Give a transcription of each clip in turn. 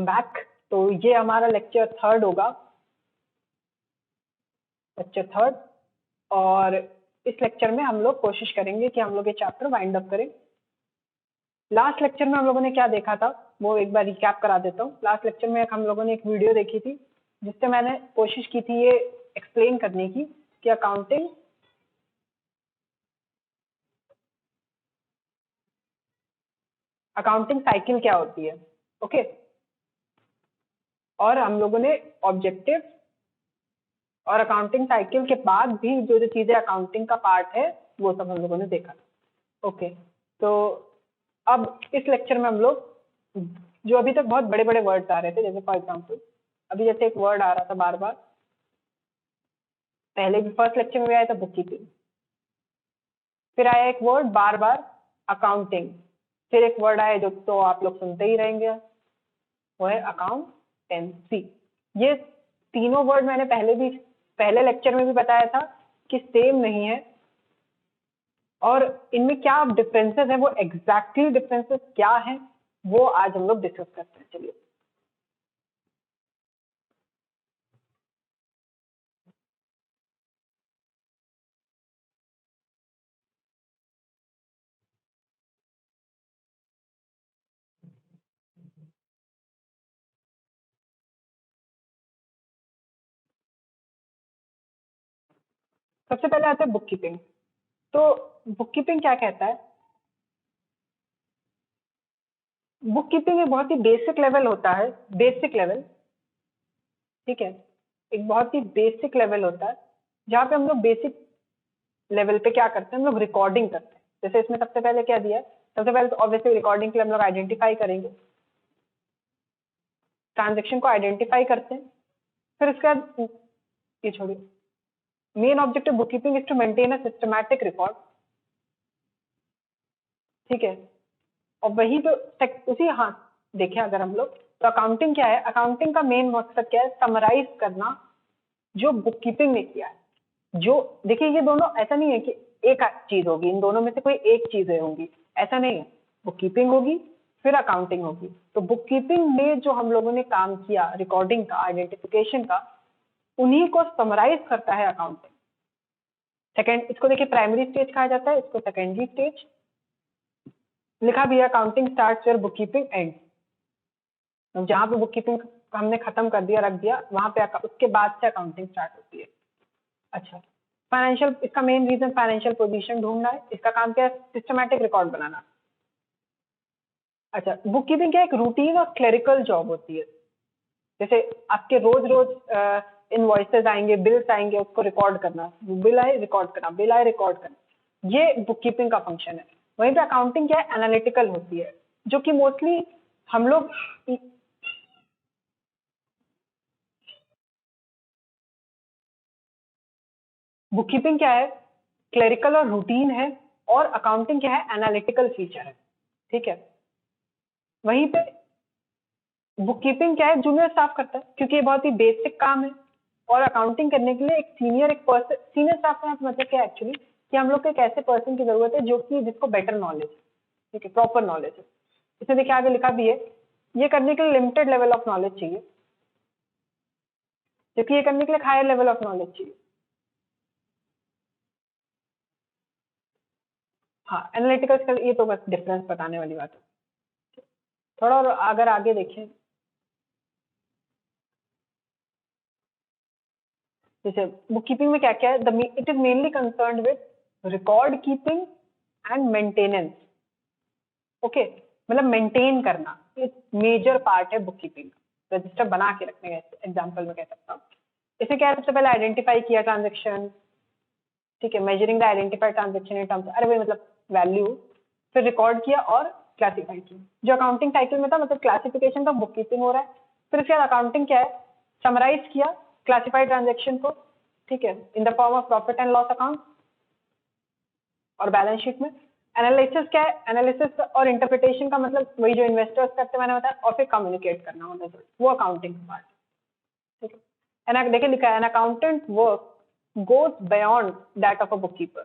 Welcome back. तो ये हमारा लेक्चर थर्ड होगा, लेक्चर थर्ड। और इस लेक्चर में हम लोग कोशिश करेंगे कि हम लोग ये चैप्टर वाइंड अप करें। लास्ट लेक्चर में हम लोगों ने क्या देखा था वो एक बार रिकैप करा देता हूँ। लास्ट लेक्चर में हम लोगों ने एक वीडियो देखी थी जिससे मैंने कोशिश की थी ये एक्सप्लेन करने की कि अकाउंटिंग साइकिल क्या होती है। ओके, और हम लोगों ने ऑब्जेक्टिव और अकाउंटिंग साइकिल के बाद भी जो जो चीजें अकाउंटिंग का पार्ट है वो सब हम लोगों ने देखा। ओके, तो अब इस लेक्चर में हम लोग जो अभी तक बहुत बड़े बड़े वर्ड्स आ रहे थे, जैसे फॉर एग्जांपल अभी जैसे एक वर्ड आ रहा था बार बार, पहले भी फर्स्ट लेक्चर में भी आया था बुक कीपिंग, फिर आया एक वर्ड बार बार अकाउंटिंग, फिर एक वर्ड आया जो तो आप लोग सुनते ही रहेंगे वो है अकाउंटेंसी। ये तीनों वर्ड मैंने पहले लेक्चर में भी बताया था कि सेम नहीं है और इनमें क्या डिफरेंसेस है, वो एग्जैक्टली डिफरेंसेस क्या है वो आज हम लोग डिस्कस करते हैं। चलिए, सबसे पहले आते हैं बुक कीपिंग। तो बुक कीपिंग क्या कहता है? बुक कीपिंग एक बहुत ही बेसिक लेवल होता है, बेसिक लेवल, ठीक है, एक बहुत ही बेसिक लेवल होता है जहाँ पे हम लोग बेसिक लेवल पे क्या करते हैं, हम लोग रिकॉर्डिंग करते हैं। जैसे इसमें सबसे पहले क्या दिया है, सबसे पहले तो ऑब्वियसली रिकॉर्डिंग के लिए हम लोग आइडेंटिफाई करेंगे, ट्रांजेक्शन को आइडेंटिफाई करते हैं। फिर इसके बाद ये छोड़िए, main objective book keeping is to maintain a systematic record, ठीक है। और वही तो उसी, हाँ देखिए, अगर हम लोग तो अकाउंटिंग क्या है, अकाउंटिंग का मेन मकसद क्या है, समराइज करना जो बुक कीपिंग ने किया है। जो देखिए, ये दोनों ऐसा नहीं है कि एक चीज होगी, इन दोनों में से कोई एक चीजें होंगी, ऐसा नहीं है। बुक कीपिंग होगी फिर अकाउंटिंग होगी। तो बुक कीपिंग में जो हम लोगों ने काम किया, रिकॉर्डिंग का, आइडेंटिफिकेशन का, उन्हीं को समराइज करता है अकाउंटिंग। सेकेंड, इसको देखिए प्राइमरी स्टेज कहा जाता है, इसको सेकेंडरी स्टेज लिखा भी है। Accounting starts where book keeping end, जहां पे बुक कीपिंग हमने खत्म कर दिया, रख दिया, वहां पे उसके बाद से अकाउंटिंग स्टार्ट होती है। अच्छा, फाइनेंशियल, इसका मेन रीजन फाइनेंशियल पोजीशन ढूंढना है। इसका काम क्या है, सिस्टमैटिक रिकॉर्ड बनाना। अच्छा, बुक कीपिंग क्या एक रूटीन और क्लेरिकल जॉब होती है। जैसे आपके रोज रोज इनवॉइसेस आएंगे, बिल्स आएंगे, उसको रिकॉर्ड करना, बिल आए रिकॉर्ड करना, बिल आए रिकॉर्ड करना, ये बुक कीपिंग का फंक्शन है। वहीं पे अकाउंटिंग क्या है, एनालिटिकल होती है, जो कि मोस्टली हम लोग बुक कीपिंग क्या है, क्लेरिकल और रूटीन है, और अकाउंटिंग क्या है, एनालिटिकल फीचर है, ठीक है। वहीं पे बुक कीपिंग क्या है, जूनियर स्टाफ करता है क्योंकि ये बहुत ही बेसिक काम है। और अकाउंटिंग करने के लिए एक पर्सन, सीनियर स्टाफ का मतलब क्या है एक्चुअली, कि हम लोग को एक ऐसे पर्सन की जरूरत है जो कि जिसको बेटर नॉलेज, ठीक है, प्रॉपर नॉलेज है। इसमें देखिए आगे लिखा भी है, ये करने के लिए लिमिटेड लेवल ऑफ नॉलेज चाहिए, जबकि ये करने के लिए हायर लेवल ऑफ नॉलेज चाहिए। हाँ, एनालिटिकल, ये तो बस डिफरेंस बताने वाली बात है। थोड़ा और अगर आगे देखें, जैसे बुक कीपिंग में क्या क्या है, it is mainly concern with record keeping and maintenance. Okay, मतलब मेंटेन करना एक मेजर पार्ट है बुक कीपिंग का, रजिस्टर बना के रखने का, एग्जांपल में कह सकता हूँ। इसे क्या है, सबसे पहले आइडेंटिफाई किया ट्रांजेक्शन, ठीक है, measuring the identified transaction in terms, अरे भाई मतलब वैल्यू, फिर रिकॉर्ड किया और क्लासिफाई किया। जो अकाउंटिंग साइकिल में था, मतलब क्लासिफिकेशन का बुक कीपिंग हो रहा है। फिर उसके बाद अकाउंटिंग क्या है, समराइज किया क्लासिफाइड ट्रांजेक्शन को, ठीक है, in the form of profit and loss account और बैलेंस शीट में। एनालिसिस क्या है, एनालिसिस और इंटरप्रिटेशन का मतलब वही जो इन्वेस्टर्स करते मैंने बताया, और फिर कम्युनिकेट करना वो रिजल्ट, वो अकाउंटिंग पार्ट, ठीक है। देखिए लिखा है, an accountant work goes beyond that of a bookkeeper।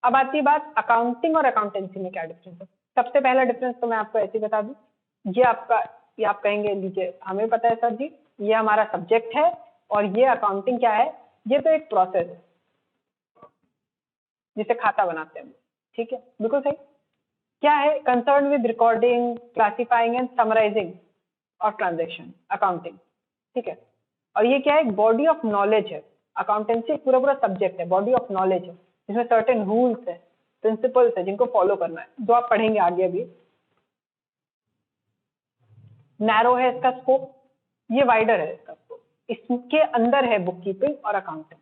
अब आती है बात अकाउंटिंग और अकाउंटेंसी में क्या डिफरेंस है। सबसे पहला डिफरेंस तो मैं आपको ऐसे ही बता दूं, ये आप कहेंगे लीजिए हमें पता है सर जी, ये हमारा सब्जेक्ट है और ये अकाउंटिंग क्या है, ये तो एक प्रोसेस है जिसे खाता बनाते हैं, ठीक है, बिल्कुल सही। क्या है, concern with recording, classifying and summarising of transaction, accounting, ठीक है। और ये क्या है, बॉडी ऑफ नॉलेज है, अकाउंटेंसी पूरा पूरा सब्जेक्ट है, बॉडी ऑफ नॉलेज है, जिसमें सर्टेन रूल्स है, प्रिंसिपल्स है जिनको फॉलो करना है, जो आप पढ़ेंगे आगे भी। नैरो है इसका स्कोप, ये वाइडर है इसका स्कोप, इसके अंदर है बुक कीपिंग और अकाउंटिंग।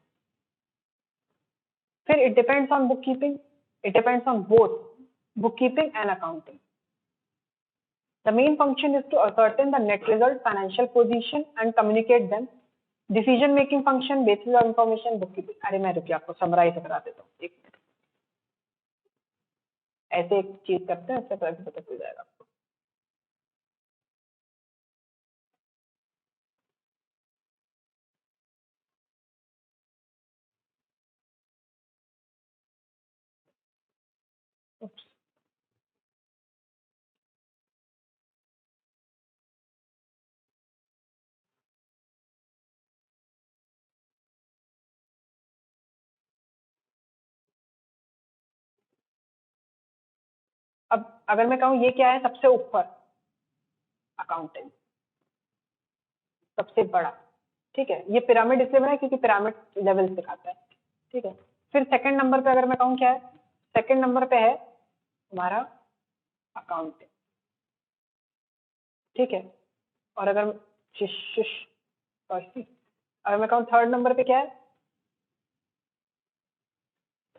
फिर it depends on book keeping, it depends on both bookkeeping and accounting. The main function is to ascertain the net result, financial position and communicate them. Decision making function, basis of information, bookkeeping. अरे मैं रुकिए आपको summarise करा देता हूँ, एक minute. ऐसे एक चीज करते हैं, इससे पता चल जाएगा आपको। अब अगर मैं कहूँ ये क्या है, सबसे ऊपर अकाउंटिंग, सबसे बड़ा, ठीक है। ये पिरामिड इसलिए बना है क्योंकि पिरामिड लेवल सिखाता है, ठीक है। फिर सेकंड नंबर पे अगर मैं कहूँ क्या है, सेकंड नंबर पे है हमारा अकाउंटिंग, ठीक है। और अगर अगर मैं कहूँ थर्ड नंबर पे क्या है,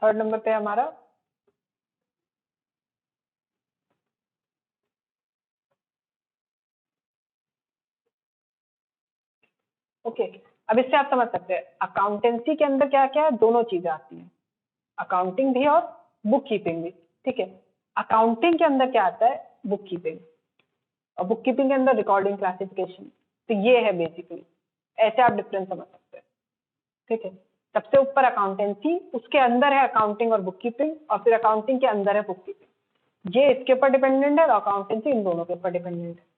थर्ड नंबर पे हमारा ओके। अब इससे आप समझ सकते हैं अकाउंटेंसी के अंदर क्या क्या है, दोनों चीजें आती हैं, अकाउंटिंग भी और बुक कीपिंग भी, ठीक है। अकाउंटिंग के अंदर क्या आता है, बुक कीपिंग, और बुक कीपिंग के अंदर रिकॉर्डिंग, क्लासिफिकेशन। तो ये है बेसिकली, ऐसे आप डिफरेंस समझ सकते हैं, ठीक है। सबसे ऊपर अकाउंटेंसी, उसके अंदर है अकाउंटिंग और बुक कीपिंग, और फिर अकाउंटिंग के अंदर है बुक कीपिंग। ये इसके ऊपर डिपेंडेंट है और अकाउंटेंसी इन दोनों के ऊपर डिपेंडेंट है।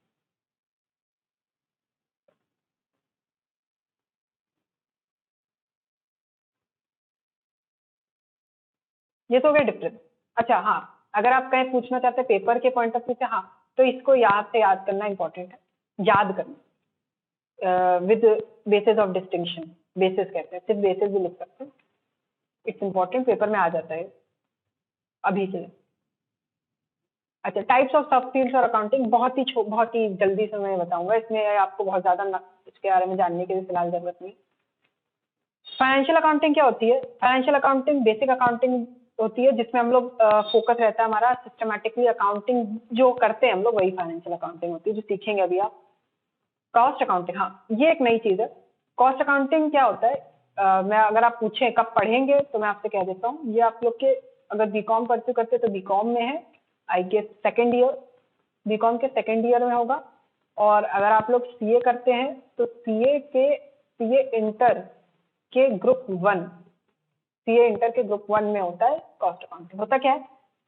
ये तो हो गया डिफरेंस। अच्छा हाँ, अगर आप कहीं पूछना चाहते हैं पेपर के पॉइंट ऑफ व्यू से, हाँ, तो इसको याद से याद करना इंपॉर्टेंट है, याद करना with basis of distinction, basis कहते हैं, सिर्फ बेसिस भी लिख सकते हैं, इट्स इंपॉर्टेंट, पेपर में आ जाता है अभी के लिए। अच्छा, टाइप्स ऑफ सॉफ्ट स्किल्स और अकाउंटिंग, बहुत ही जल्दी से मैं बताऊंगा, इसमें आपको बहुत ज्यादा इसके बारे में जानने की भी फिलहाल जरूरत नहीं। फाइनेंशियल अकाउंटिंग क्या होती है, फाइनेंशियल अकाउंटिंग बेसिक अकाउंटिंग होती है, जिसमें हम लोग फोकस रहता है हमारा सिस्टमैटिकली अकाउंटिंग जो करते हैं हम लोग, वही फाइनेंशियल अकाउंटिंग होती है, जो सीखेंगे अभी आप। कॉस्ट अकाउंटिंग, हाँ ये एक नई चीज है। कॉस्ट अकाउंटिंग क्या होता है, मैं अगर आप पूछें कब पढ़ेंगे तो मैं आपसे कह देता हूँ, ये आप लोग के अगर बीकॉम परस्यू करते तो बीकॉम में है, I guess second year, BCom के सेकेंड ईयर में होगा। और अगर आप लोग सीए करते हैं तो सीए इंटर के ग्रुप 1, सीए इंटर के ग्रुप 1 में होता है कॉस्ट अकाउंटिंग। होता क्या है,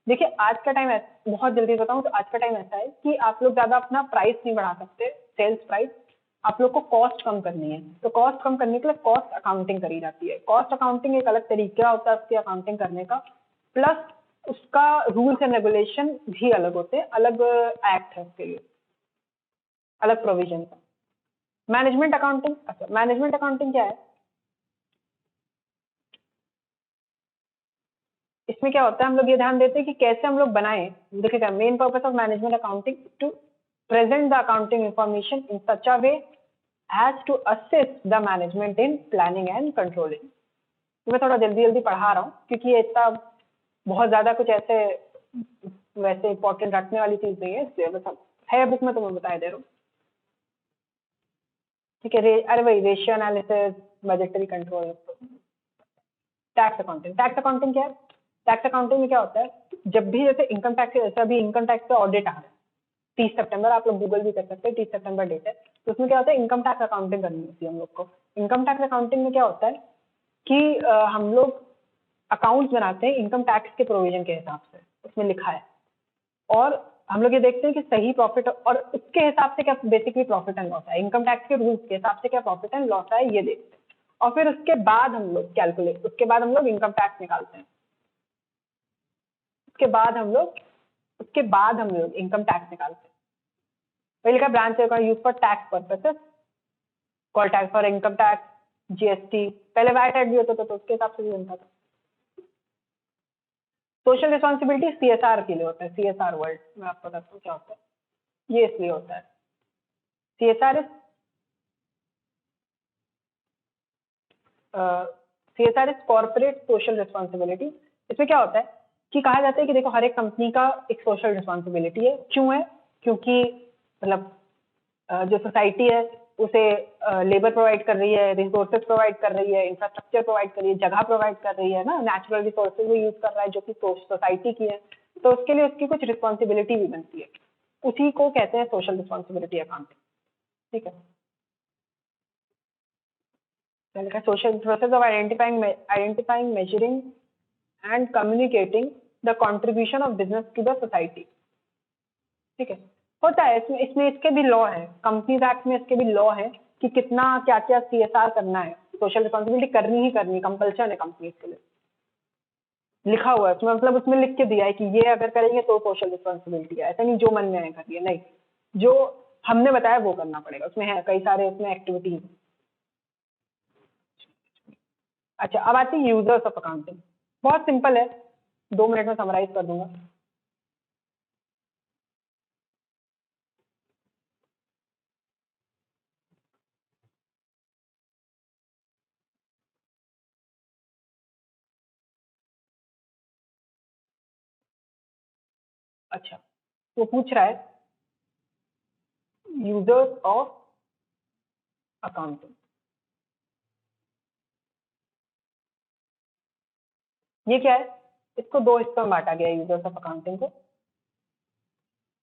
देखिए आज का टाइम बहुत जल्दी बताऊं तो आज का टाइम ऐसा है कि आप लोग ज्यादा अपना प्राइस नहीं बढ़ा सकते, सेल्स प्राइस, आप लोग को कॉस्ट कम करनी है, तो कॉस्ट कम करने के लिए कॉस्ट अकाउंटिंग करी जाती है। कॉस्ट अकाउंटिंग एक अलग तरीका होता है उसकी अकाउंटिंग करने का, प्लस उसका रूल्स एंड रेगुलेशन भी अलग होते हैं, अलग एक्ट है उसके लिए, अलग प्रोविजन का। मैनेजमेंट अकाउंटिंग, अच्छा मैनेजमेंट अकाउंटिंग क्या है, इसमें क्या होता है, हम लोग ये ध्यान देते हैं कि कैसे हम लोग बनाएं। देखिएगा, main purpose of management accounting to present the accounting information in such a way as to assist the management in planning and controlling. तो मैं थोड़ा जल्दी जल्दी पढ़ा रहा हूँ क्योंकि ये इतना बहुत ज्यादा कुछ ऐसे वैसे इंपॉर्टेंट रखने वाली चीज नहीं है, इसलिए बस है बुक में तो मैं बता दे रहा हूँ, ठीक है। अरे भाई, ratio analysis, budgetary control. Tax accounting, tax accounting क्या है, टैक्स अकाउंटिंग में क्या होता है, जब भी जैसे इनकम टैक्स, जैसे अभी इनकम टैक्स का ऑडिट आ रहा है 30 सितंबर, आप लोग गूगल भी कर सकते हैं, 30 सितंबर डेट है, तो उसमें क्या होता है, इनकम टैक्स अकाउंटिंग करनी होती है हम लोग को। इनकम टैक्स अकाउंटिंग में क्या होता है कि हम लोग अकाउंट्स बनाते हैं इनकम टैक्स के प्रोविजन के हिसाब से, उसमें लिखा है और हम लोग ये देखते हैं कि सही प्रॉफिट और उसके हिसाब से क्या बेसिकली प्रॉफिट एंड लॉस है, इनकम टैक्स के रूल्स के हिसाब से क्या प्रॉफिट एंड लॉस है ये देखते हैं, और फिर उसके बाद हम लोग कैलकुलेट, उसके बाद हम लोग इनकम टैक्स निकालते हैं, उसके बाद हम लोग इनकम टैक्स निकालते हैं। पहले का branch use for tax purposes, call tax for income tax, GST, पहले वैट एड भी होता था तो उसके हिसाब से भी बनता था। सोशल रिस्पॉन्सिबिलिटी सीएसआर के लिए होता है, सीएसआर वर्ड मैं आपको बताता हूँ क्या होता है, ये इसलिए होता है। CSR is corporate social responsibility. इसमें क्या होता है कि कहा जाता है कि देखो हर एक कंपनी का एक सोशल रिस्पॉन्सिबिलिटी है। क्यों है? क्योंकि मतलब जो सोसाइटी है उसे लेबर प्रोवाइड कर रही है, रिसोर्सेज प्रोवाइड कर रही है, इंफ्रास्ट्रक्चर प्रोवाइड कर रही है, जगह प्रोवाइड कर रही है ना, नेचुरल रिसोर्सेज वो यूज कर रहा है जो कि सोसाइटी की है, तो उसके लिए उसकी कुछ रिस्पॉन्सिबिलिटी भी बनती है, उसी को कहते हैं सोशल रिस्पॉन्सिबिलिटी अकाउंटिंग। ठीक है, social process of identifying, measuring and communicating the contribution of business to the society। ठीक है, होता है इसमें इसमें इसके भी लॉ है, कंपनीज एक्ट में इसके भी लॉ है कि कितना क्या क्या सीएसआर करना है, सोशल रिस्पॉन्सिबिलिटी करनी ही करनी, कंपल्शन है कंपनीज के लिए, लिखा हुआ है उसमें, मतलब उसमें लिख के दिया है कि ये अगर करेंगे तो सोशल रिस्पॉन्सिबिलिटी है, ऐसा नहीं जो मन में आए करिए, नहीं, जो हमने बताया वो करना पड़ेगा, उसमें है कई सारे उसमें एक्टिविटीज। अच्छा, अब आती है यूजर्स ऑफ अकाउंटिंग। बहुत सिंपल है, 2 मिनट में समराइज कर दूंगा। अच्छा, वो पूछ रहा है यूजर्स ऑफ अकाउंटिंग, ये क्या है? इसको दो हिस्सों में बांटा गया है यूजर्स ऑफ अकाउंटिंग को।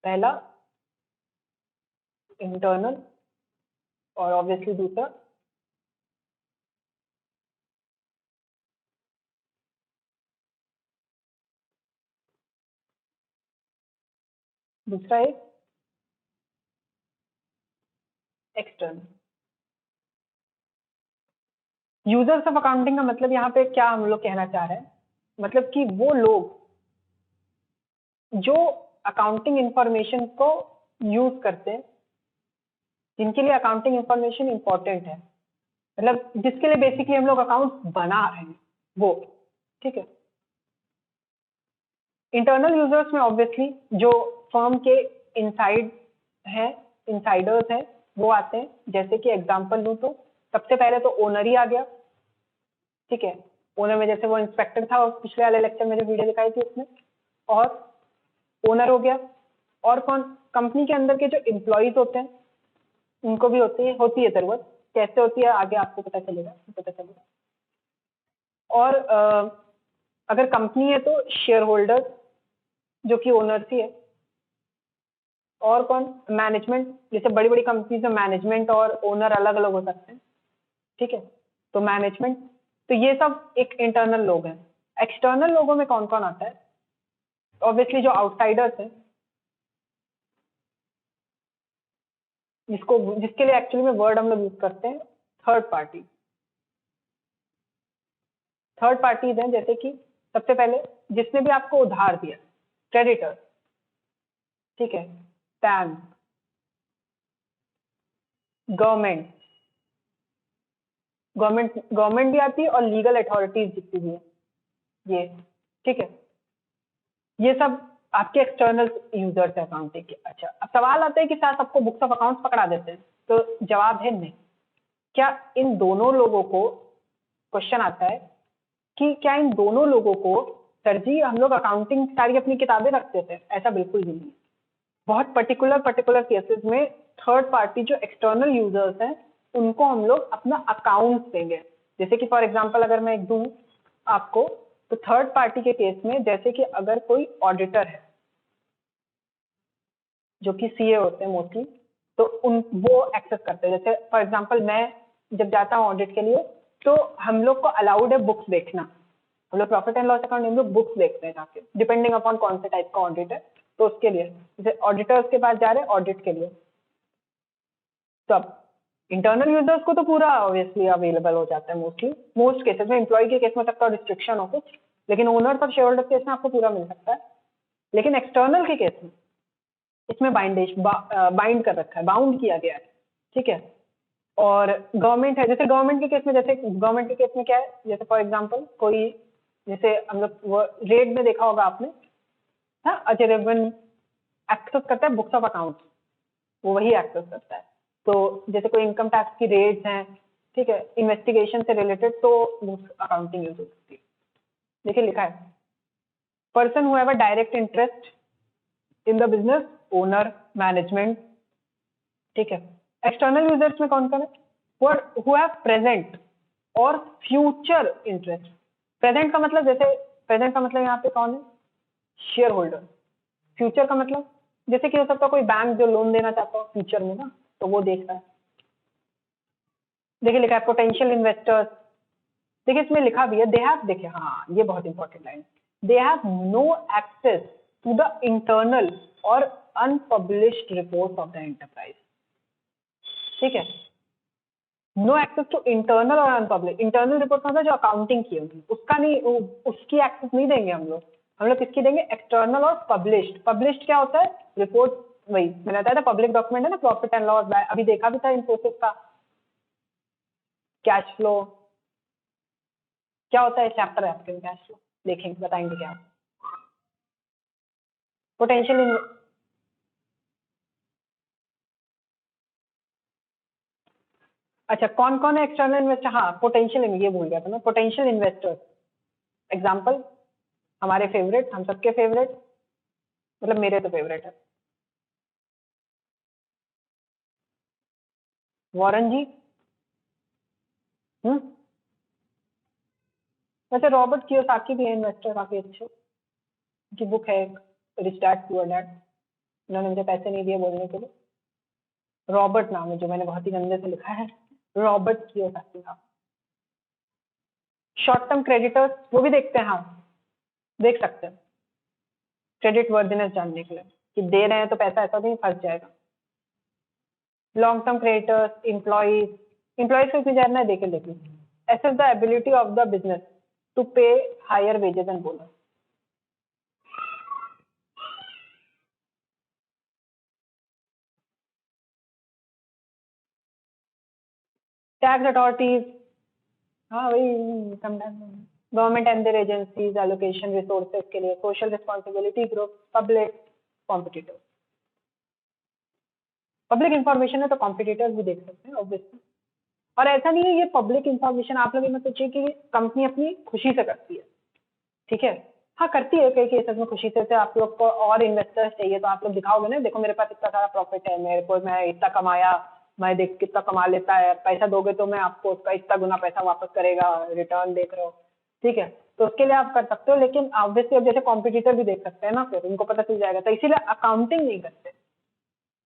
पहला इंटरनल और ऑब्वियसली दूसरा है एक्सटर्नल। यूजर्स ऑफ अकाउंटिंग का मतलब यहाँ पे क्या हम लोग कहना चाह रहे हैं, मतलब कि वो लोग जो अकाउंटिंग इंफॉर्मेशन को यूज करते हैं, जिनके लिए अकाउंटिंग इंफॉर्मेशन इंपॉर्टेंट है, मतलब जिसके लिए बेसिकली हम लोग अकाउंट बना रहे हैं वो। ठीक है, इंटरनल यूजर्स में ऑब्वियसली जो फर्म के इनसाइड हैं, इनसाइडर्स हैं, वो आते हैं। जैसे कि एग्जांपल लूं तो सबसे पहले तो ओनर ही आ गया। ठीक है, ओनर में जैसे वो इंस्पेक्टर था, और पिछले वाले लेक्चर में जो वीडियो दिखाई थी उसमें, और ओनर हो गया। और कौन? कंपनी के अंदर के जो एम्प्लॉइज होते हैं उनको भी होती है जरूरत। कैसे होती है आगे आपको पता चलेगा। और अगर कंपनी है तो शेयर होल्डर जो कि ओनर्स ही है। और कौन? मैनेजमेंट, जैसे बड़ी बड़ी कंपनीज में मैनेजमेंट और ओनर अलग अलग हो सकते हैं। ठीक है, तो मैनेजमेंट, तो ये सब एक इंटरनल लोग हैं। एक्सटर्नल लोगों में कौन कौन आता है? ऑब्वियसली जो आउटसाइडर्स हैं, जिसके लिए एक्चुअली में वर्ड हम लोग यूज करते हैं थर्ड पार्टी। थर्ड पार्टीज हैं जैसे कि सबसे पहले जिसने भी आपको उधार दिया, क्रेडिटर। ठीक है, बैंक, गवर्नमेंट गवर्नमेंट भी आती है, और लीगल अथॉरिटीज जितनी भी है ये। ठीक है, ये सब आपके एक्सटर्नल यूजर्स है अकाउंटिंग के। अच्छा, अब सवाल आता है कि सर सबको बुक्स ऑफ अकाउंट्स पकड़ा देते हैं, तो जवाब है नहीं। क्या इन दोनों लोगों को, क्वेश्चन आता है कि क्या इन दोनों लोगों को सर जी हम लोग अकाउंटिंग सारी अपनी किताबें रखते थे? ऐसा बिल्कुल भी नहीं। बहुत पर्टिकुलर केसेस में थर्ड पार्टी जो एक्सटर्नल यूजर्स हैं उनको हम लोग अपना अकाउंट देंगे। जैसे कि फॉर एग्जांपल अगर मैं दूं आपको, तो थर्ड पार्टी के केस में जैसे कि अगर कोई ऑडिटर है जो कि सीए होते हैं मोस्टली, तो वो एक्सेस करते हैं। जैसे फॉर एग्जांपल मैं जब जाता हूँ ऑडिट के लिए, तो हम लोग को अलाउड है बुक्स देखना। हम लोग प्रॉफिट एंड लॉस अकाउंट हम लोग बुक्स देखते हैं जाके, डिपेंडिंग अपॉन कौन से टाइप का ऑडिट है। तो उसके लिए जैसे ऑडिटर्स के पास जा रहे हैं ऑडिट के लिए, तो अब इंटरनल यूजर्स को तो पूरा ऑब्वियसली अवेलेबल हो जाता है मोस्ट केसेस में। एम्प्लॉय के केस में सकता है रिस्ट्रिक्शन हो कुछ, लेकिन ओनर्स और शेयर होल्डर केस में आपको पूरा मिल सकता है। लेकिन एक्सटर्नल के केस में इसमें बाइंड कर रखा है, बाउंड किया गया है, ठीक है। और गवर्नमेंट है, जैसे गवर्नमेंट के केस में, जैसे गवर्नमेंट के केस में क्या है, जैसे फॉर एग्जांपल कोई, जैसे हम लोग रेट में देखा होगा आपने, हाँ, अजय देवगन एक्सेस करता है बुक्स ऑफ अकाउंट, वो वही एक्सेस करता है। तो जैसे कोई इनकम टैक्स की रेट्स हैं, ठीक है, इन्वेस्टिगेशन से रिलेटेड, तो अकाउंटिंग यूज हो सकती है। देखिए लिखा है, person who have a direct interest in the business, owner, management, ठीक है। एक्सटर्नल यूजर्स में कौन कौन है? हु हैव प्रेजेंट और फ्यूचर इंटरेस्ट। प्रेजेंट का मतलब, जैसे प्रेजेंट का मतलब यहाँ पे कौन है? Share holder. फ्यूचर का मतलब जैसे कि हो सकता है कोई बैंक जो लोन देना चाहता हो फ्यूचर में ना, तो वो देखता है। देखिए लिखा है पोटेंशियल इन्वेस्टर्स। देखिए इसमें लिखा भी है दे हैव, देखिए हाँ ये बहुत important line, they have no access to the internal और unpublished report of the enterprise, ठीक है। नो एक्सेस टू इंटरनल और अनपब्लिश। इंटरनल रिपोर्ट मतलब जो अकाउंटिंग की होगी उसका नहीं, उसकी एक्सेस नहीं देंगे हम लोग। हम लोग किसकी देंगे? एक्सटर्नल और पब्लिश्ड। पब्लिश्ड क्या होता है? रिपोर्ट, वही मैंने बताया था पब्लिक डॉक्यूमेंट है ना, प्रॉफिट एंड लॉस, अभी देखा भी था इन्फोसिस का कैश फ्लो। क्या होता है चैप्टर है आपके कैश फ्लो, देखेंगे बताएंगे क्या पोटेंशियल। अच्छा कौन कौन है एक्सटर्नल इन्वेस्टर? हाँ पोटेंशियल, ये भूल गया था मैं, पोटेंशियल इन्वेस्टर्स। एग्जाम्पल हमारे फेवरेट, हम सबके फेवरेट, मतलब मेरे तो फेवरेट है, वॉरेन जी। वैसे रॉबर्ट कियोसाकी भी है इन्वेस्टर, काफी अच्छे, उनकी बुक है एक, रिच डैड पुअर डैड। उन्होंने मुझे पैसे नहीं दिए बोलने के लिए। रॉबर्ट नाम है, जो मैंने बहुत ही गंदे से लिखा है, रॉबर्ट कियोसाकी नाम। शॉर्ट टर्म क्रेडिटर्स वो भी देखते हैं, हाँ देख सकते हैं, क्रेडिट वर्दिनेस जानने के लिए कि दे रहे हैं तो पैसा ऐसा नहीं फंस जाएगा। लॉन्ग टर्म क्रेडिटर्स, एम्प्लॉइज को इसमें जानना है, देखे लेकिन assess the ability of the business to pay higher wages and bonus. Tax authorities, हाँ वही income tax, government and their agencies, allocation resources के लिए, social responsibility group, public, competitors. Public information है तो कॉम्पिटिटर्स भी देख सकते हैं ऑब्वियसली। और ऐसा नहीं है ये पब्लिक इंफॉर्मेशन आप लोग ये मत सोचिए कि कंपनी अपनी खुशी से करती है, ठीक है। हाँ करती है कई केसेस में खुशी से आप लोग को और इन्वेस्टर्स चाहिए तो आप लोग दिखाओगे ना, देखो मेरे पास इतना सारा प्रॉफिट है, मेरे को मैं इतना कमाया, मैं देख कितना कमा लेता है, पैसा दोगे तो मैं आपको उसका इतना गुना पैसा वापस करेगा, रिटर्न देख रहे हो, ठीक है। तो उसके लिए आप कर सकते हो, लेकिन ऑब्वियसली अब जैसे कॉम्पिटिटर भी देख सकते हैं ना, फिर उनको पता चल जाएगा, तो इसीलिए अकाउंटिंग नहीं करते।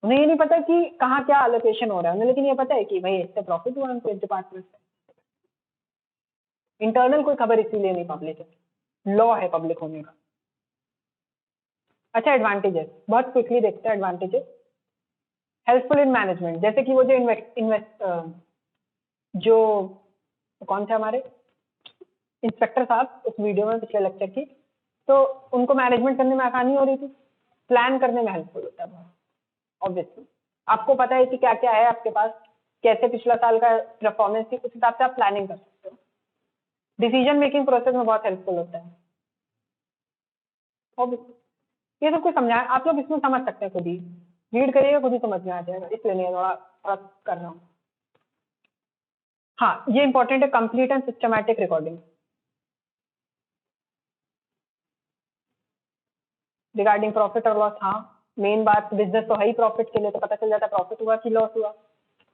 उन्हें ये नहीं पता कि कहाँ क्या एलोकेशन हो रहा है उन्हें, लेकिन ये पता है कि भाई इससे प्रॉफिट हुआ उनको इस डिपार्टमेंट से। इंटरनल कोई खबर इसीलिए नहीं पब्लिक है, लॉ है पब्लिक होने का। अच्छा एडवांटेजेस बहुत क्विकली देखते हैं। एडवांटेजेस, हेल्पफुल इन मैनेजमेंट, जैसे कि वो जो जो कौन थे हमारे इंस्पेक्टर साहब उस वीडियो में पिछले लेक्चर की, तो उनको मैनेजमेंट करने में आसानी हो रही थी, प्लान करने में हेल्पफुल होता है बहुत ऑब्वियसली। आपको पता है कि क्या क्या है आपके पास, कैसे पिछला साल का परफॉर्मेंस थी, उस हिसाब से आप प्लानिंग कर सकते हो। डिसीजन मेकिंग प्रोसेस में बहुत हेल्पफुल होता है ऑब्वियसली। ये सब कुछ समझा, आप लोग इसमें समझ सकते हैं, खुद ही रीड करिएगा खुद ही समझ में आ जाएगा, इसलिए नहीं थोड़ा थोड़ा कर रहा हूँ। हाँ ये इंपॉर्टेंट है, complete and systematic recording regarding profit और लॉस। हाँ मेन बात, बिजनेस तो है ही प्रॉफिट के लिए, तो पता चल जाता है प्रॉफिट हुआ कि लॉस हुआ।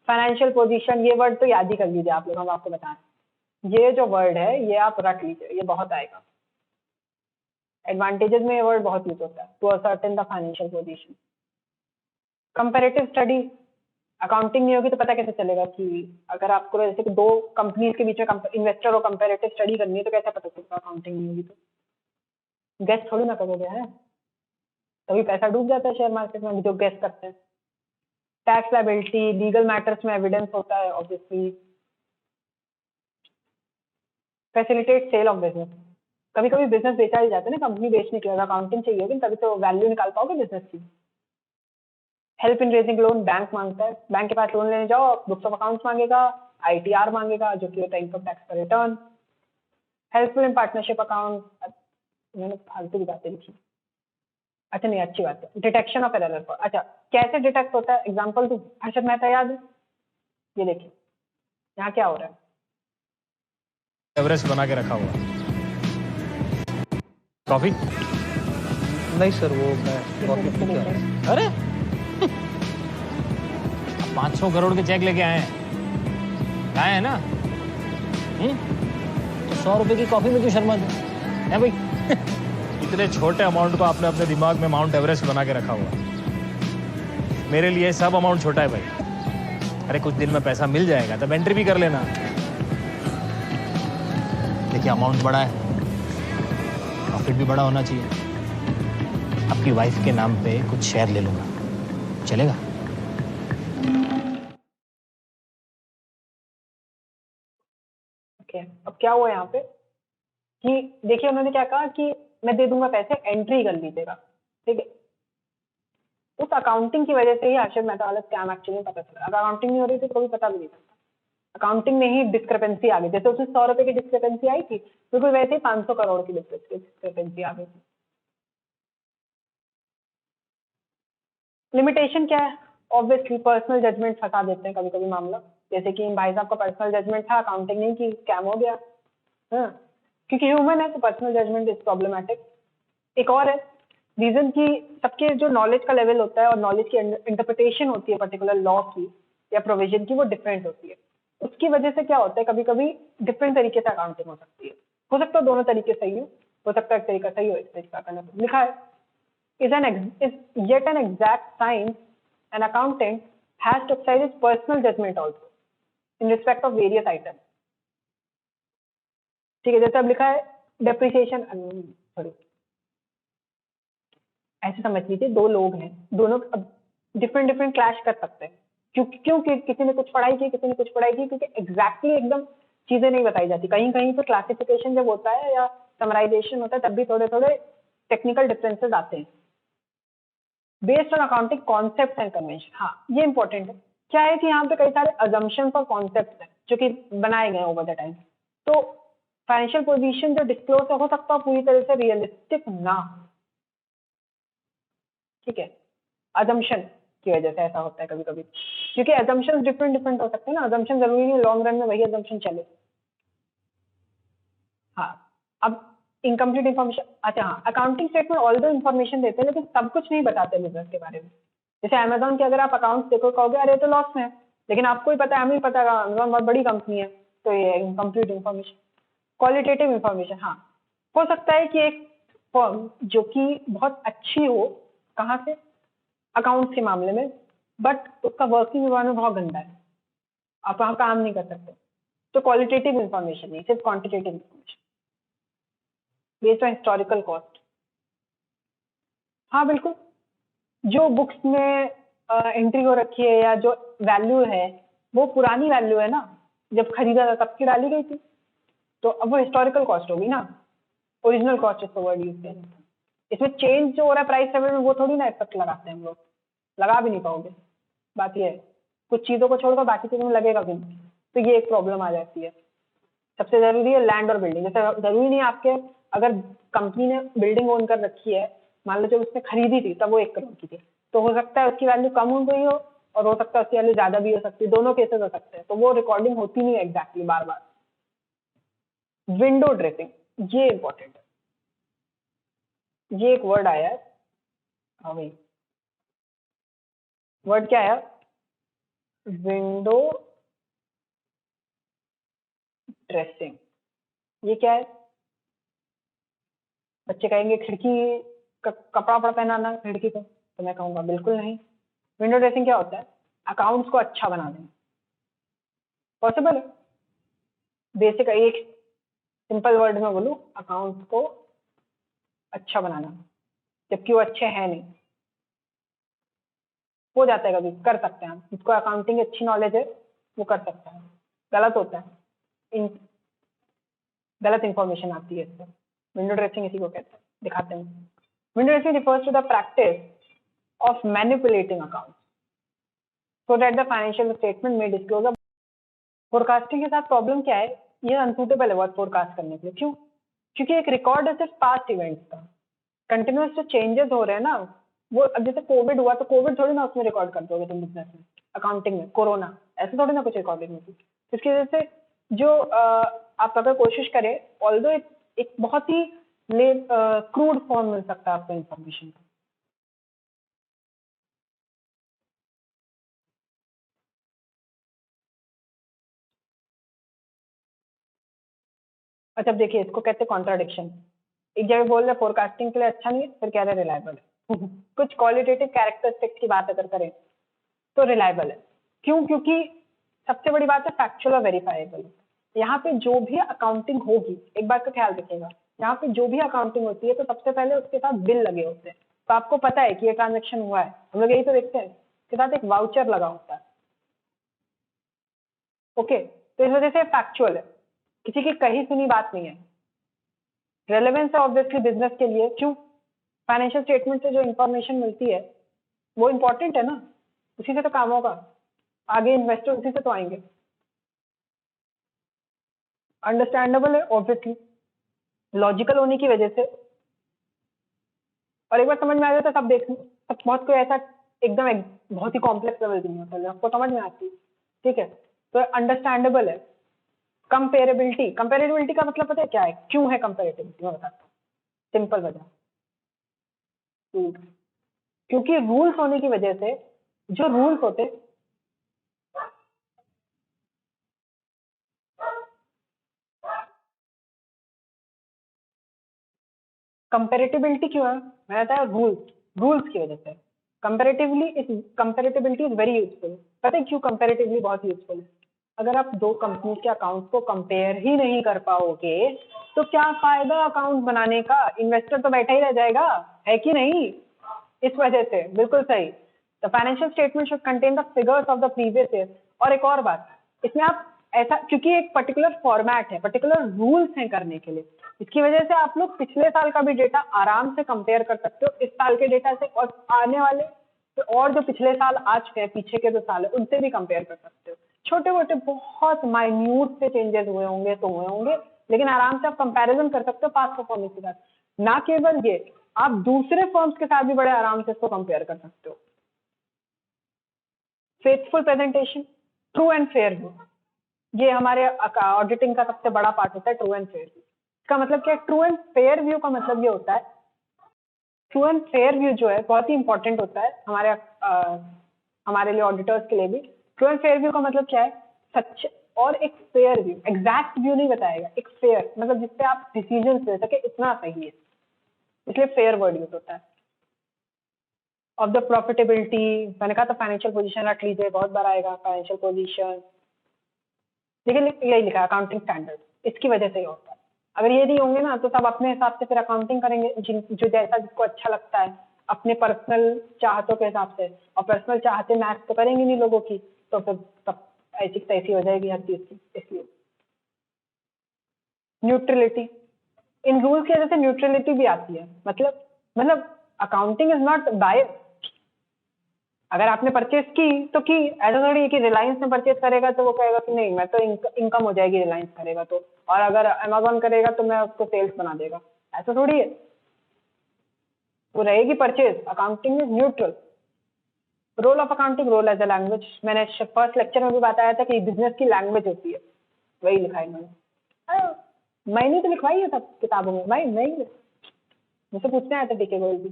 फाइनेंशियल पोजीशन, ये वर्ड तो याद ही कर लीजिए आप लोग, हम आपको बताएं, ये जो वर्ड है ये आप रख लीजिए, ये बहुत आएगा। एडवांटेजेस में ये वर्ड बहुत यूज होता है, to ascertain the financial position. Comparative study, accounting नहीं होगी तो पता कैसे चलेगा कि अगर आपको जैसे कि दो कंपनीज के बीच में इन्वेस्टर और कंपैरेटिव स्टडी करनी है तो कैसे पता चलेगा, अकाउंटिंग नहीं होगी तो गैस थोड़ी ना करोगे है। तभी पैसा डूब जाता है शेयर मार्केट में, जो गेस करते हैं। टैक्स लायबिलिटी, लीगल मैटर्स में एविडेंस होता है obviously. Facilitate sale of business, कभी कभी बिजनेस बेचा ही जाता है ना, कंपनी बेचने के लिए अकाउंटिंग चाहिए होगी, तभी तो वैल्यू निकाल पाओगे बिजनेस की। Help in raising loan, bank मांगता है, बैंक के पास लोन लेने जाओ, बुक्स ऑफ अकाउंट्स मांगेगा, ITR मांगेगा जो कि होता है इनकम टैक्स का return. Helpful in partnership account, मैंने फालतू की बातें लिखी। अच्छा नहीं, अच्छी बात है। डिटेक्शन ऑफ एरर, अच्छा कैसे डिटेक्ट होता है, एग्जांपल दूं? हर्षद मेहता याद है? ये देखिए यहाँ क्या हो रहा है, एवरेस्ट बना के रखा हुआ। कॉफी नहीं सर, वो मैं कॉफी पी के आ रहा हूँ। अरे 500 करोड़ के चेक लेके आए हैं, आए हैं ना? तो 100 रुपए की कॉफी में क्यों शर्माते हैं भाई? इतने छोटे अमाउंट को आपने अपने दिमाग में माउंट एवरेस्ट बना के रखा हुआ। मेरे लिए सब अमाउंट छोटा है भाई। अरे कुछ दिन में पैसा मिल जाएगा तब एंट्री भी कर लेना। देखिए अमाउंट बड़ा है, प्रॉफिट भी बड़ा होना चाहिए। आपकी वाइफ के नाम पे कुछ शेयर ले लूंगा, चलेगा? ओके अब क्या हुआ यहाँ पे कि देखिए उन्होंने क्या कहा कि मैं दे दूंगा पैसे, एंट्री कर लीजिएगा, ठीक है। उस अकाउंटिंग की वजह से ही हर्षद मेहता वाला स्कैम एक्चुअली पता चला। अगर अकाउंटिंग नहीं हो रही थी तो कभी पता भी नहीं चलता। अकाउंटिंग में ही डिस्क्रिपेंसी आ गई, जैसे उसमें 100 रुपए की डिस्क्रिपेंसी आई थी, बिल्कुल वैसे ही 500 करोड़ की डिस्क्रिपेंसी आ गई थी। लिमिटेशन क्या है? ऑब्वियसली पर्सनल जजमेंट फंसा देते हैं कभी कभी मामला, जैसे कि भाई साहब का पर्सनल जजमेंट था, अकाउंटिंग नहीं की, स्कैम हो गया। हाँ, क्योंकि ह्यूमन है तो पर्सनल जजमेंट इज प्रॉब्लमैटिक। एक और है रीजन कि सबके जो नॉलेज का लेवल होता है और नॉलेज की इंटरप्रिटेशन होती है पर्टिकुलर लॉ की या प्रोविजन की, वो डिफरेंट होती है। उसकी वजह से क्या होता है, कभी कभी डिफरेंट तरीके से अकाउंटिंग हो सकती है। हो सकता है दोनों तरीके सही हो सकता है एक तरीका सही हो, एक तरीका गलत हो। लिखा है is yet an exact science, an accountant has to exercise his personal judgment also in respect of various items. ठीक है, जैसे अब लिखा है डेप्रिसिएशन, सॉरी ऐसे समझ लीजिए दो लोग हैं, दोनों अब डिफरेंट क्लैश कर सकते हैं। क्योंकि किसी ने कुछ पढ़ाई की, किसी ने कुछ पढ़ाई की, क्योंकि एग्जैक्टली एकदम चीजें नहीं बताई जाती। कहीं कहीं पर क्लासिफिकेशन जब होता है या समराइजेशन होता है तब भी थोड़े थोड़े टेक्निकल डिफरेंसेस आते हैं based on accounting concept and convention. हाँ ये इंपॉर्टेंट है। क्या है कि यहाँ पे कई सारे अजम्पशंस और कॉन्सेप्ट हैं जो कि बनाए गए ओवर द टाइम। तो फाइनेंशियल पोजीशन जो डिस्क्लोज हो सकता है पूरी तरह से रियलिस्टिक ना हो, ठीक है, अजम्पशन की वजह से ऐसा होता है कभी कभी, क्योंकि अजम्पशन डिफरेंट हो सकते हैं ना। अजम्पशन जरूरी नहीं लॉन्ग रन में वही अजम्पशन चले। हाँ अब इनकम्प्लीट इन्फॉर्मेशन, अच्छा हाँ, अकाउंटिंग स्टेटमेंट ऑल दो इन्फॉर्मेशन देते हैं लेकिन सब कुछ नहीं बताते बिजनेस के बारे में। जैसे अमेजोन के अगर आप अकाउंट्स देखो कहोगे अरे तो लॉस में है, लेकिन आपको ही पता है, हमें ही पता है अमेजोन बहुत बड़ी कंपनी है, तो ये इनकम्प्लीट इन्फॉर्मेशन। क्वालिटेटिव इन्फॉर्मेशन, हाँ हो सकता है कि एक फर्म जो कि बहुत अच्छी हो, कहाँ से, अकाउंट्स के मामले में, बट उसका वर्किंग इन्वायरमेंट बहुत गंदा है, आप वहाँ काम नहीं कर सकते, तो क्वालिटेटिव इन्फॉर्मेशन नहीं, सिर्फ quantitative information based on historical cost. हाँ बिल्कुल, जो बुक्स में एंट्री हो रखी है या जो वैल्यू है वो पुरानी वैल्यू है ना, जब खरीदा था तब की डाली गई थी, तो अब वो हिस्टोरिकल कॉस्ट होगी ना, ओरिजिनल कॉस्ट इसको वर्ड यूज करें। इसमें चेंज जो हो रहा है प्राइस लेवल में वो थोड़ी ना इफेक्ट लगाते हैं हम लोग, लगा भी नहीं पाओगे। बात ये है कुछ चीजों को छोड़कर बाकी चीजों में लगेगा भी नहीं, तो ये एक प्रॉब्लम आ जाती है। सबसे जरूरी है लैंड और बिल्डिंग। जैसे जरूरी नहीं आपके, अगर कंपनी ने बिल्डिंग ओन कर रखी है, मान लो जब उसने खरीदी थी तब वो 1 करोड़ की थी, तो हो सकता है उसकी वैल्यू कम हो गई हो और हो सकता है उसकी वैल्यू ज्यादा भी हो सकती है, दोनों केसेस हो सकते हैं, तो वो रिकॉर्डिंग होती नहीं है एग्जैक्टली बार बार। विंडो ड्रेसिंग, ये इंपॉर्टेंट है, ये एक वर्ड आया है। हाँ भाई, वर्ड क्या है? Window dressing. ये क्या है? बच्चे कहेंगे खिड़की कपड़ा वपड़ा पहनाना खिड़की को, तो मैं कहूंगा बिल्कुल नहीं। विंडो ड्रेसिंग क्या होता है? अकाउंट्स को अच्छा बना देना। पॉसिबल है? बेसिक एक सिंपल वर्ड में बोलूं, अकाउंट्स को अच्छा बनाना। जबकि वो अच्छे हैं नहीं। हो जाता है, कभी कर सकते हैं हम, जिसको अकाउंटिंग की अच्छी नॉलेज है वो कर सकता है। गलत होता है, गलत इंफॉर्मेशन आती है इससे। विंडो ड्रेसिंग इसी को कहते हैं, दिखाते हैं। Window dressing refers to the practice of manipulating account so that the financial statement में डिस्क्लोज। फोरकास्टिंग के साथ प्रॉब्लम क्या है, ये अनसूटेबल है बहुत फोरकास्ट करने के लिए। क्यों? क्योंकि एक रिकॉर्ड है सिर्फ पास्ट इवेंट्स का। कंटिन्यूस जो चेंजेस हो रहे हैं ना, वो अब जैसे कोविड हुआ तो कोविड थोड़ी ना उसमें रिकॉर्ड कर दोगे तुम बिजनेस में, अकाउंटिंग में कोरोना ऐसे थोड़ी ना कुछ रिकॉर्डिंग होती। इसकी वजह से जो आप अगर कोशिश करें, ऑल्दो एक बहुत ही क्रूड फॉर्म मिल सकता है आपको इन्फॉर्मेशन का। अच्छा अब देखिए, इसको कहते हैं कॉन्ट्राडिक्शन। एक जगह बोल रहे फोरकास्टिंग के लिए अच्छा नहीं है, फिर कह रहे रिलायबल है। कुछ क्वालिटेटिव कैरेक्टरिस्टिक्स की बात अगर करें तो रिलायबल है। क्यों? क्योंकि सबसे बड़ी बात है फैक्चुअल और वेरीफाइबल। यहाँ पे जो भी अकाउंटिंग होगी, एक बात का ख्याल रखिएगा, यहाँ पे जो भी अकाउंटिंग होती है तो सबसे पहले उसके साथ बिल लगे होते हैं। तो आपको पता है कि ये ट्रांजेक्शन हुआ है, हम लोग यही तो देखते हैं, उसके साथ एक वाउचर लगा होता है। ओके, तो इस वजह से फैक्चुअल है, किसी की कही सुनी बात नहीं है। रेलेवेंस है ऑब्वियसली बिजनेस के लिए। क्यों? फाइनेंशियल स्टेटमेंट से जो इंफॉर्मेशन मिलती है वो इंपॉर्टेंट है ना, उसी से तो काम होगा, आगे इन्वेस्टर उसी से तो आएंगे। अंडरस्टैंडेबल है ऑब्वियसली, लॉजिकल होने की वजह से। और एक बार समझ में आ जाता है सब देख, सब बहुत कोई ऐसा एकदम बहुत ही कॉम्प्लेक्स लेवल नहीं होता है, आपको समझ में आती है, ठीक है। तो अंडरस्टैंडेबल है। कंपेरेबिलिटी, कंपेरेबिलिटी का मतलब पता है क्या है? क्यों है कंपेरेबिलिटी, मैं बताता हूँ। सिंपल वजह, क्योंकि रूल्स होने की वजह से, जो रूल्स होते कंपेरेटिबिलिटी क्यों है? मैंने बताया रूल्स की वजह से। कंपेरेटिबिलिटी इज वेरी यूजफुल। पता है क्यों कंपेरेटिवली बहुत यूजफुल है? अगर आप दो कंपनी के अकाउंट को कंपेयर ही नहीं कर पाओगे तो क्या फायदा अकाउंट बनाने का? इन्वेस्टर तो बैठा ही रह जाएगा, है कि नहीं? इस वजह से बिल्कुल सही। The financial statement should contain the figures of the previous year. और एक और बात, इसमें आप ऐसा, क्योंकि एक पर्टिकुलर फॉर्मेट है, पर्टिकुलर रूल्स हैं करने के लिए, इसकी वजह से आप लोग पिछले साल का भी डेटा आराम से कंपेयर कर सकते हो इस साल के डेटा से, और आने वाले और जो पिछले साल आ चुके हैं, पीछे के जो साल है उनसे भी कंपेयर कर सकते हो। छोटे मोटे बहुत माइन्यूट से चेंजेस हुए होंगे तो हुए होंगे, लेकिन आराम से आप कंपैरिजन कर सकते हो पास्ट परफॉर्मेंस के साथ। ना केवल ये, आप दूसरे फर्म्स के साथ भी बड़े आराम से इसको कंपेयर कर सकते हो। Faithful presentation, true and fair view, ये हमारे ऑडिटिंग का सबसे बड़ा पार्ट होता है, ट्रू एंड फेयर व्यू। इसका मतलब क्या है? ट्रू एंड फेयर व्यू का मतलब ये होता है, ट्रू एंड फेयर व्यू जो है बहुत ही इंपॉर्टेंट होता है हमारे लिए, ऑडिटर्स के लिए भी। ट्रू एंड फेयर व्यू का मतलब क्या है? सच और एक फेयर व्यू, एग्जैक्ट व्यू नहीं बताएगा, एक फेयर मतलब जिससे आप डिसीजन ले सके, इतना सही है, इसलिए फेयर वर्ड यूज होता है। ऑफ द प्रॉफिटेबिलिटी, मैंने कहा था फाइनेंशियल पोजीशन रख लीजिए, बहुत बार आएगा फाइनेंशियल पोजीशन, लेकिन यही लिखा है अकाउंटिंग स्टैंडर्ड, इसकी वजह से ही होता है। अगर ये नहीं होंगे ना तो सब अपने हिसाब से फिर अकाउंटिंग करेंगे, जो जैसा जिसको अच्छा लगता है, अपने पर्सनल चाहतों के हिसाब से, और पर्सनल चाहते मैच तो करेंगे नहीं लोगों की, तो फिर सब ऐसी तैसी हो जाएगी हर चीज की। इसलिए न्यूट्रलिटी, इन रूल्स की वजह से न्यूट्रलिटी भी आती है। मतलब अकाउंटिंग इज नॉट बायस। अगर आपने परचेज की तो की, ऐसा थोड़ी है कि रिलायंस ने परचेज करेगा तो वो कहेगा कि नहीं मैं तो इनकम हो जाएगी रिलायंस करेगा तो, और अगर अमेजोन करेगा तो मैं उसको सेल्स बना देगा, ऐसा थोड़ी है। वो रहेगी purchase. Accounting is neutral. Role of accounting, role as a language, मैंने फर्स्ट लेक्चर में भी बताया था कि बिजनेस की लैंग्वेज होती है, वही लिखा है मैंने। मैंने तो लिखवाई है सब किताबों में भाई, नहीं मुझसे पूछने आया था टीके गोयल भी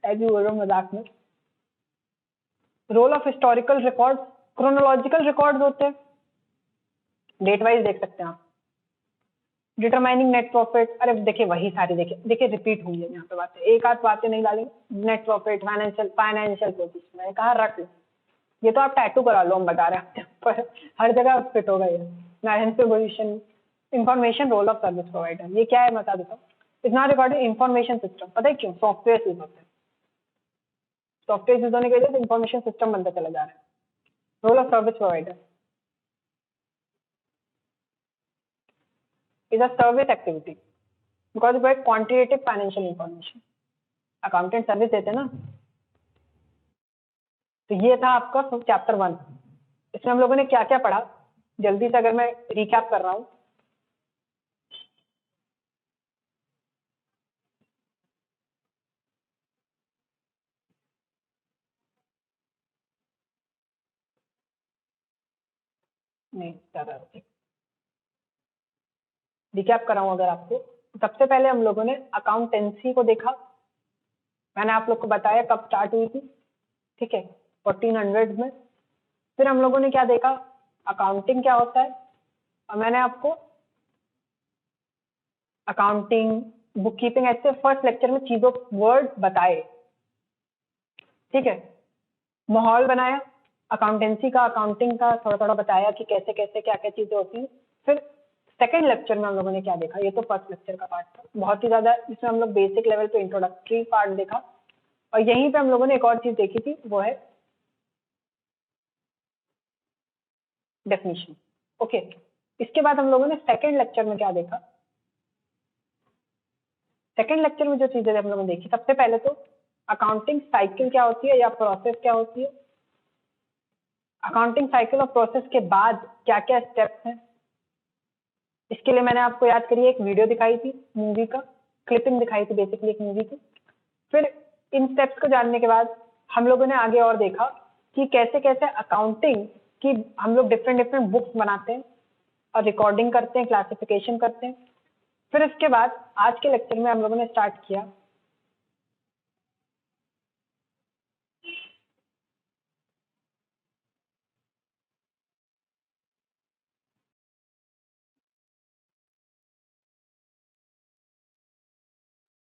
ऐसी बोल रहा हूँ मजाक में। Role of historical record, chronological record होते हैं, डेट वाइज देख सकते हैं आप। डिटरमाइनिंग नेट प्रॉफिट, अरे देखिए वही सारी देखिए रिपीट हुई है यहाँ पे बातें, एक आध बातें नहीं डालेंगे। नेट प्रॉफिट, फाइनेंशियल पोजीशन, मैंने कहा रख लो, ये तो आप टैटू करा लो, हम बता रहे हैं पर हर जगह फिट होगा ये। Financial position, information, role of service provider, ये क्या है बता देता हूँ। Is not recording information system. पता है क्यों? सॉफ्टवेयर यूज होते हैं, सॉफ्टवेयर यूज होने की वजह से इंफॉर्मेशन सिस्टम बनता चला जा रहा है। Role of service provider is a service activity because it provides quantitative financial information। Accountant service देते हैं ना। तो ये था आपका चैप्टर 1। इसमें हम लोगों ने क्या क्या पढ़ा, जल्दी से अगर मैं रिकैप कर रहा हूं। नहीं रिकैप कर रहा हूं अगर आपको। सबसे पहले हम लोगों ने अकाउंटेंसी को देखा, मैंने आप लोग को बताया कब स्टार्ट हुई थी, ठीक है, 1400 में। फिर हम लोगों ने क्या देखा, अकाउंटिंग क्या होता है, और मैंने आपको अकाउंटिंग, बुक कीपिंग ऐसे फर्स्ट लेक्चर में चीजों वर्ड बताए, ठीक है। माहौल बनाया अकाउंटेंसी का, अकाउंटिंग का थोड़ा थोड़ा बताया कि कैसे कैसे क्या क्या चीजें होती हैं। फिर सेकंड लेक्चर में हम लोगों ने क्या देखा, ये तो फर्स्ट लेक्चर का पार्ट था, बहुत ही ज्यादा इसमें हम लोग बेसिक लेवल पे इंट्रोडक्टरी पार्ट देखा, और यहीं पे हम लोगों ने एक और चीज देखी थी, वो है डेफिनेशन। ओके, इसके बाद हम लोगों ने सेकंड लेक्चर में क्या देखा, सेकंड लेक्चर में जो चीजें हम लोगों ने देखी, सबसे पहले तो अकाउंटिंग साइकिल क्या होती है या प्रोसेस क्या होती है, अकाउंटिंग साइकिल और प्रोसेस के बाद क्या क्या स्टेप्स हैं। इसके लिए मैंने आपको याद करिए एक वीडियो दिखाई थी, मूवी का क्लिपिंग दिखाई थी बेसिकली एक मूवी की। फिर इन स्टेप्स को जानने के बाद हम लोगों ने आगे और देखा कि कैसे कैसे अकाउंटिंग की हम लोग डिफरेंट डिफरेंट बुक्स बनाते हैं और रिकॉर्डिंग करते हैं, क्लासिफिकेशन करते हैं। फिर इसके बाद आज के लेक्चर में हम लोगों ने स्टार्ट किया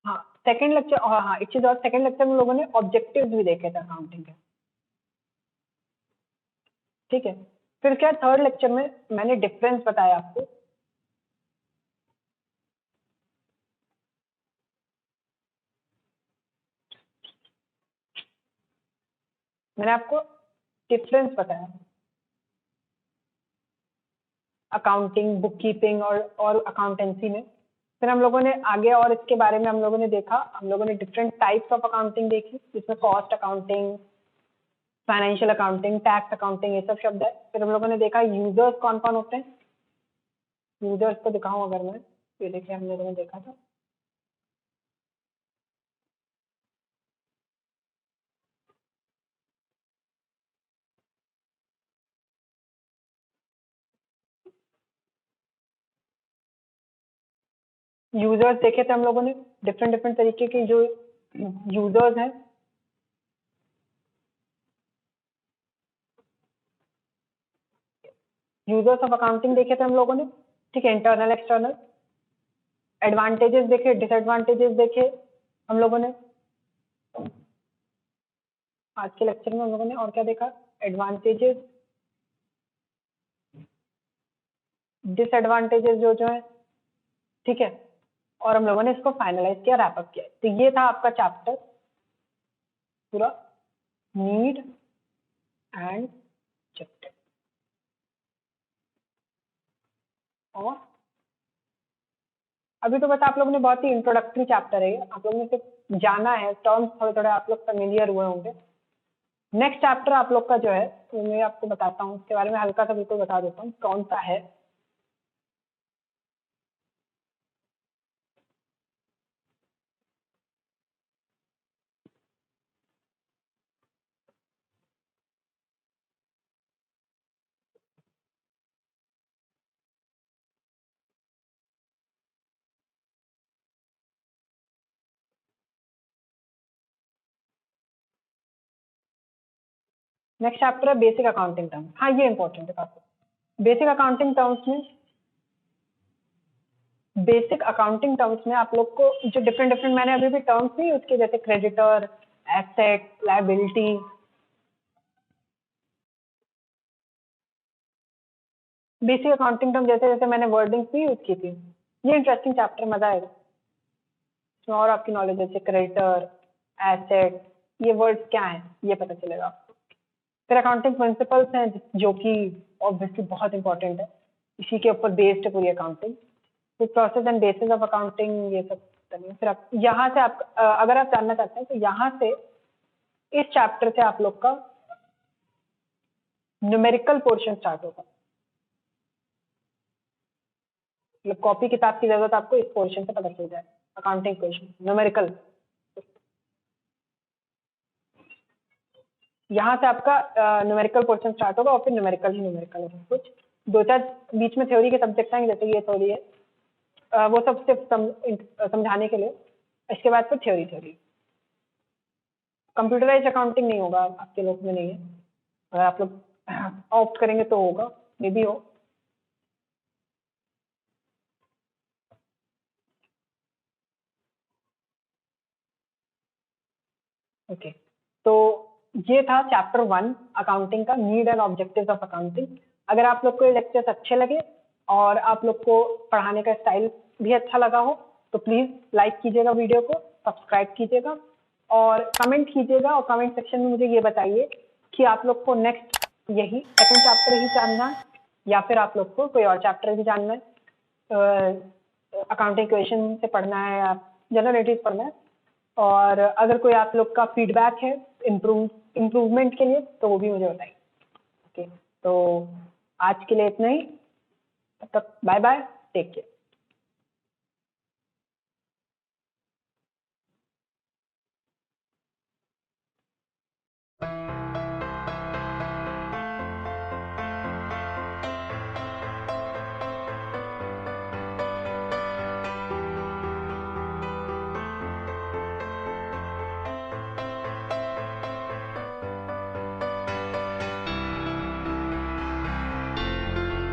हाँ सेकंड लेक्चर, और हाँ एक चीज और, सेकंड लेक्चर में लोगों ने ऑब्जेक्टिव्स भी देखे थे अकाउंटिंग के, ठीक है। फिर क्या थर्ड लेक्चर में मैंने डिफरेंस बताया आपको, मैंने आपको डिफरेंस बताया अकाउंटिंग, बुक कीपिंग और अकाउंटेंसी में। फिर हम लोगों ने आगे और इसके बारे में हम लोगों ने देखा, हम लोगों ने डिफरेंट टाइप्स ऑफ अकाउंटिंग देखी, जिसमें cost accounting, financial accounting, tax accounting, ये सब शब्द है। फिर हम लोगों ने देखा यूजर्स कौन कौन होते हैं, यूजर्स को दिखाऊं अगर मैं, ये देखिए हम लोगों ने देखा था यूजर्स देखे थे हम लोगों ने, डिफरेंट डिफरेंट तरीके के जो यूजर्स हैं, यूजर्स ऑफ अकाउंटिंग देखे थे हम लोगों ने, ठीक है, इंटरनल एक्सटर्नल। एडवांटेजेस देखे, डिसएडवांटेजेस देखे हम लोगों ने आज के लेक्चर में। हम लोगों ने और क्या देखा, एडवांटेजेस, डिसएडवांटेजेस जो जो है, ठीक है, और हम लोगों ने इसको फाइनलाइज किया, रैप अप किया। तो ये था आपका चैप्टर पूरा, नीड एंड ऑब्जेक्टिव। और अभी तो बस आप लोगों ने बहुत ही इंट्रोडक्टरी चैप्टर है, आप लोगों ने सिर्फ जाना है, टर्म्स थोड़े थोड़े आप लोग फेमिलियर हुए होंगे। नेक्स्ट चैप्टर आप लोग का जो है वो मैं आपको बताता हूँ, उसके बारे में हल्का सा बिल्कुल बता देता हूँ कौन सा है। नेक्स्ट चैप्टर है बेसिक अकाउंटिंग टर्म्स। हाँ ये इंपॉर्टेंट है काफी। बेसिक अकाउंटिंग टर्म्स में, बेसिक अकाउंटिंग टर्म्स में आप लोग को जो डिफरेंट डिफरेंट मैंने अभी भी टर्म्स नहीं यूज किए, जैसे creditor, asset, liability, basic accounting term जैसे जैसे मैंने वर्डिंग्स भी यूज की थी। ये इंटरेस्टिंग चैप्टर, मजा आएगा। उसमें और आपकी नॉलेज है, क्रेडिटर, एसेट, ये वर्ड्स क्या हैं ये पता चलेगा आपको। फिर अकाउंटिंग प्रिंसिपल्स हैं जो कि ऑब्वियसली बहुत इंपॉर्टेंट है, इसी के ऊपर बेस्ड है पूरी अकाउंटिंग। फिर process and bases of accounting, ये सब करेंगे। फिर आप यहाँ से आप अगर आप जानना चाहते हैं तो यहाँ से इस चैप्टर से आप लोग का न्यूमेरिकल पोर्शन स्टार्ट होगा। मतलब कॉपी किताब की जरूरत आपको इस पोर्शन से पता चल जाए, अकाउंटिंग पोर्शन न्यूमेरिकल। यहाँ से आपका न्यूमेरिकल पोर्शन स्टार्ट होगा और फिर न्यूमेरिकल ही न्यूमेरिकल है। कुछ दो चार बीच में थ्योरी के सब्जेक्ट आएंगे, जैसे ये थ्योरी है, वो सब सिर्फ समझाने के लिए। इसके बाद फिर थ्योरी। कंप्यूटराइज अकाउंटिंग नहीं होगा, आपके लोग में नहीं है। अगर आप लोग ऑप्ट करेंगे तो होगा, मे बी हो। ओके, तो ये था चैप्टर 1 अकाउंटिंग का, need and objectives of accounting. अगर आप लोग को ये लेक्चर्स अच्छे लगे और आप लोग को पढ़ाने का स्टाइल भी अच्छा लगा हो तो प्लीज लाइक कीजिएगा वीडियो को, सब्सक्राइब कीजिएगा और कमेंट कीजिएगा। और कमेंट सेक्शन में मुझे ये बताइए कि आप लोग को नेक्स्ट यही सेकंड चैप्टर ही जानना है या फिर आप लोग को कोई और चैप्टर भी जानना है, अकाउंटिंग इक्वेशन से पढ़ना है या जनरल पढ़ना है। और अगर कोई आप लोग का फीडबैक है इम्प्रूवमेंट के लिए तो वो भी मुझे बताइए। ओके, तो आज के लिए इतना ही, तब तक बाय बाय, टेक केयर।